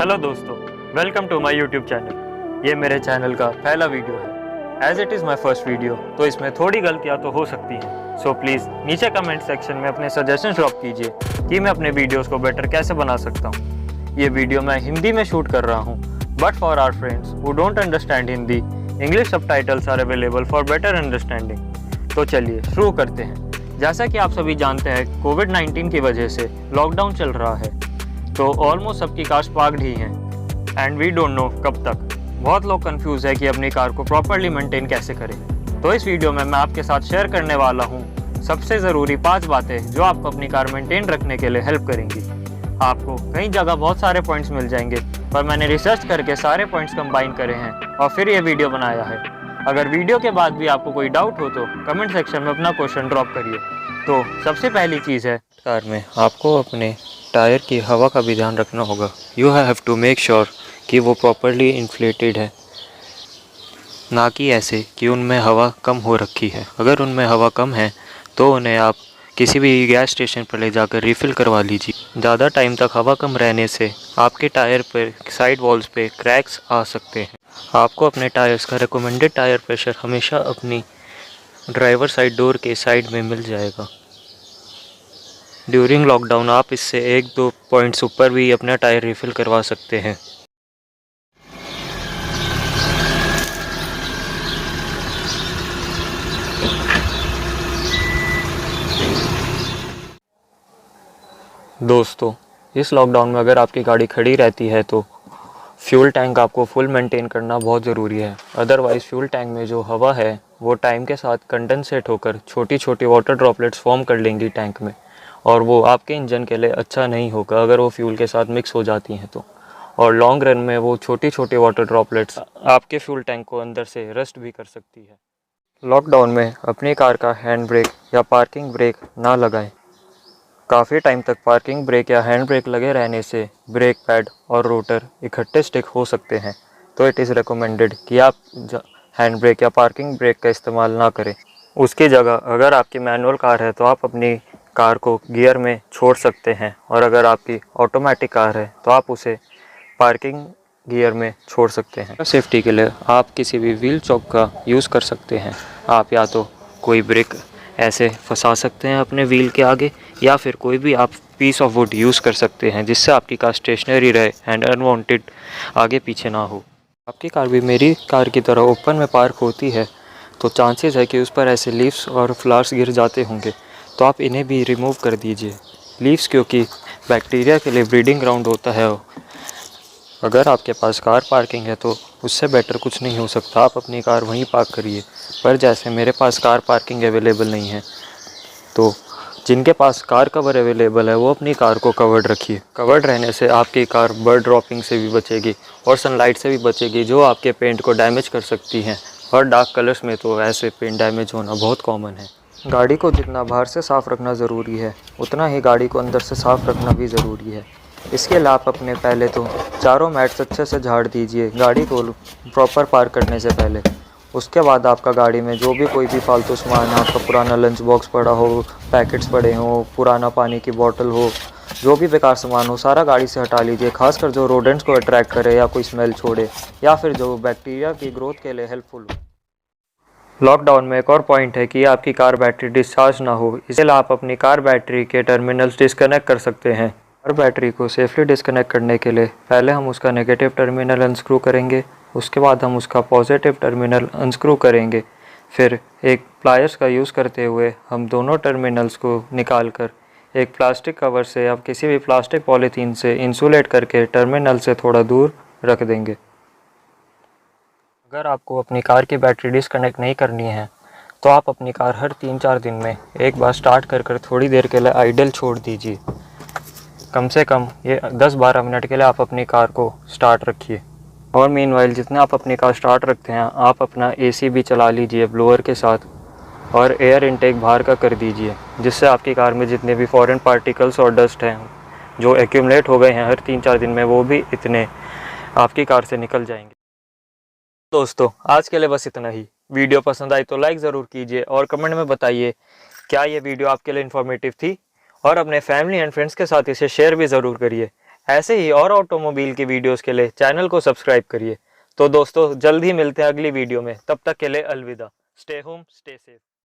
Hello दोस्तों, welcome to my YouTube channel. ये मेरे चैनल का पहला वीडियो है। As it is my first video, तो इसमें थोड़ी गलतियाँ तो हो सकती हैं। सो प्लीज़ नीचे कमेंट सेक्शन में अपने सजेशन ड्रॉप कीजिए कि मैं अपने वीडियोस को बेटर कैसे बना सकता हूँ। ये वीडियो मैं हिंदी में शूट कर रहा हूँ, but for our friends who don't understand Hindi, English subtitles are available for better understanding. तो चलिए शुरू करते हैं। जैसा कि आप सभी जानते हैं, कोविड-19 की वजह से लॉकडाउन चल रहा है, तो ऑलमोस्ट सबकी कार्स पार्क्ड ही हैं एंड वी डोंट नो कब तक। बहुत लोग कंफ्यूज है कि अपनी कार को प्रॉपरली मेंटेन कैसे करें। तो इस वीडियो में मैं आपके साथ शेयर करने वाला हूँ सबसे ज़रूरी 5 बातें जो आपको अपनी कार मेंटेन रखने के लिए हेल्प करेंगी। आपको कई जगह बहुत सारे पॉइंट्स मिल जाएंगे, पर मैंने रिसर्च करके सारे पॉइंट्स कंबाइन करे हैं और फिर ये वीडियो बनाया है। अगर वीडियो के बाद भी आपको कोई डाउट हो तो कमेंट सेक्शन में अपना क्वेश्चन ड्रॉप करिए। तो सबसे पहली चीज़ है, कार में आपको अपने टायर की हवा का भी ध्यान रखना होगा। You have to make sure कि वो प्रॉपरली इन्फ्लेटेड है, ना कि ऐसे कि उनमें हवा कम हो रखी है। अगर उनमें हवा कम है तो उन्हें आप किसी भी गैस स्टेशन पर ले जाकर रिफ़िल करवा लीजिए। ज़्यादा टाइम तक हवा कम रहने से आपके टायर पर साइड वॉल्स पे क्रैक्स आ सकते हैं। आपको अपने टायर्स का रिकमेंडेड टायर प्रेशर हमेशा अपनी ड्राइवर साइड डोर के साइड में मिल जाएगा। ड्यूरिंग लॉकडाउन आप इससे 1-2 पॉइंट्स ऊपर भी अपना टायर रिफ़िल करवा सकते हैं। दोस्तों, इस लॉकडाउन में अगर आपकी गाड़ी खड़ी रहती है तो फ्यूल टैंक आपको फुल मेंटेन करना बहुत ज़रूरी है। अदरवाइज़ फ्यूल टैंक में जो हवा है वो टाइम के साथ कंडेंसेट होकर छोटी छोटी वाटर ड्रॉपलेट्स फॉर्म कर लेंगी टैंक में, और वो आपके इंजन के लिए अच्छा नहीं होगा अगर वो फ्यूल के साथ मिक्स हो जाती हैं तो। और लॉन्ग रन में वो छोटी छोटी वाटर ड्रॉपलेट्स आपके फ्यूल टैंक को अंदर से रस्ट भी कर सकती है। लॉकडाउन में अपनी कार का हैंड ब्रेक या पार्किंग ब्रेक ना लगाएं। काफ़ी टाइम तक पार्किंग ब्रेक या हैंड ब्रेक लगे रहने से ब्रेक पैड और रोटर इकट्ठे स्टिक हो सकते हैं, तो इट इज़ रिकमेंडेड कि आप हैंड ब्रेक या पार्किंग ब्रेक का इस्तेमाल ना करें। उसकी जगह अगर आपकी मैनुअल कार है तो आप अपनी कार को गियर में छोड़ सकते हैं, और अगर आपकी ऑटोमेटिक कार है तो आप उसे पार्किंग गियर में छोड़ सकते हैं। सेफ्टी के लिए आप किसी भी व्हील चॉक का यूज़ कर सकते हैं। आप या तो कोई ब्रेक ऐसे फंसा सकते हैं अपने व्हील के आगे, या फिर कोई भी आप पीस ऑफ वुड यूज़ कर सकते हैं जिससे आपकी कार स्टेशनरी रहे एंड अनवांटेड आगे पीछे ना हो। आपकी कार भी मेरी कार की तरह ओपन में पार्क होती है, तो चांसेस है कि उस पर ऐसे लीव्स और फ्लावर्स गिर जाते होंगे, तो आप इन्हें भी रिमूव कर दीजिए। लीव्स क्योंकि बैक्टीरिया के लिए ब्रीडिंग ग्राउंड होता है। अगर आपके पास कार पार्किंग है तो उससे बेटर कुछ नहीं हो सकता, आप अपनी कार वहीं पार्क करिए। पर जैसे मेरे पास कार पार्किंग अवेलेबल नहीं है, तो जिनके पास कार कवर अवेलेबल है वो अपनी कार को कवर्ड रखिए। कवर्ड रहने से आपकी कार बर्ड ड्रॉपिंग से भी बचेगी और सनलाइट से भी बचेगी, जो आपके पेंट को डैमेज कर सकती हैं। और डार्क कलर्स में तो ऐसे पेंट डैमेज होना बहुत कॉमन है। गाड़ी को जितना बाहर से साफ़ रखना ज़रूरी है, उतना ही गाड़ी को अंदर से साफ़ रखना भी ज़रूरी है। इसके लिए आप अपने पहले तो चारों मैट्स अच्छे से झाड़ दीजिए गाड़ी को प्रॉपर पार्क करने से पहले। उसके बाद आपका गाड़ी में जो भी कोई भी फालतू सामान है, आपका पुराना लंच बॉक्स पड़ा हो, पैकेट्स पड़े हों, पुराना पानी की बोतल हो, जो भी बेकार सामान हो सारा गाड़ी से हटा लीजिए। खासकर जो रोडेंट्स को अट्रैक्ट करे या कोई स्मेल छोड़े, या फिर जो बैक्टीरिया की ग्रोथ के लिए हेल्पफुल हो। लॉकडाउन में एक और पॉइंट है कि आपकी कार बैटरी डिस्चार्ज ना हो, इसलिए आप अपनी कार बैटरी के टर्मिनल्स डिस्कनेक्ट कर सकते हैं। कार बैटरी को सेफली डिस्कनेक्ट करने के लिए पहले हम उसका नेगेटिव टर्मिनल अनस्क्रू करेंगे, उसके बाद हम उसका पॉजिटिव टर्मिनल अनस्क्रू करेंगे। फिर एक प्लायर्स का यूज़ करते हुए हम दोनों टर्मिनल्स को निकाल कर एक प्लास्टिक कवर से या किसी भी प्लास्टिक पॉलीथीन से इंसुलेट करके टर्मिनल से थोड़ा दूर रख देंगे। अगर आपको अपनी कार की बैटरी डिस्कनेक्ट नहीं करनी है तो आप अपनी कार हर 3-4 दिन में एक बार स्टार्ट कर थोड़ी देर के लिए आइडल छोड़ दीजिए। कम से कम ये 10-12 मिनट के लिए आप अपनी कार को स्टार्ट रखिए। और मीनवाइल जितने आप अपनी कार स्टार्ट रखते हैं, आप अपना एसी भी चला लीजिए ब्लोअर के साथ, और एयर इनटेक बाहर का कर दीजिए, जिससे आपकी कार में जितने भी फॉरेन पार्टिकल्स और डस्ट हैं जो एक्यूमुलेट हो गए हैं हर 3-4 दिन में, वो भी इतने आपकी कार से निकल जाएंगे। दोस्तों, आज के लिए बस इतना ही। वीडियो पसंद आई तो लाइक ज़रूर कीजिए और कमेंट में बताइए क्या ये वीडियो आपके लिए इन्फॉर्मेटिव थी, और अपने फैमिली एंड फ्रेंड्स के साथ इसे शेयर भी ज़रूर करिए। ऐसे ही और ऑटोमोबाइल की वीडियोस के लिए चैनल को सब्सक्राइब करिए। तो दोस्तों जल्द ही मिलते हैं अगली वीडियो में, तब तक के लिए अलविदा। Stay home stay safe.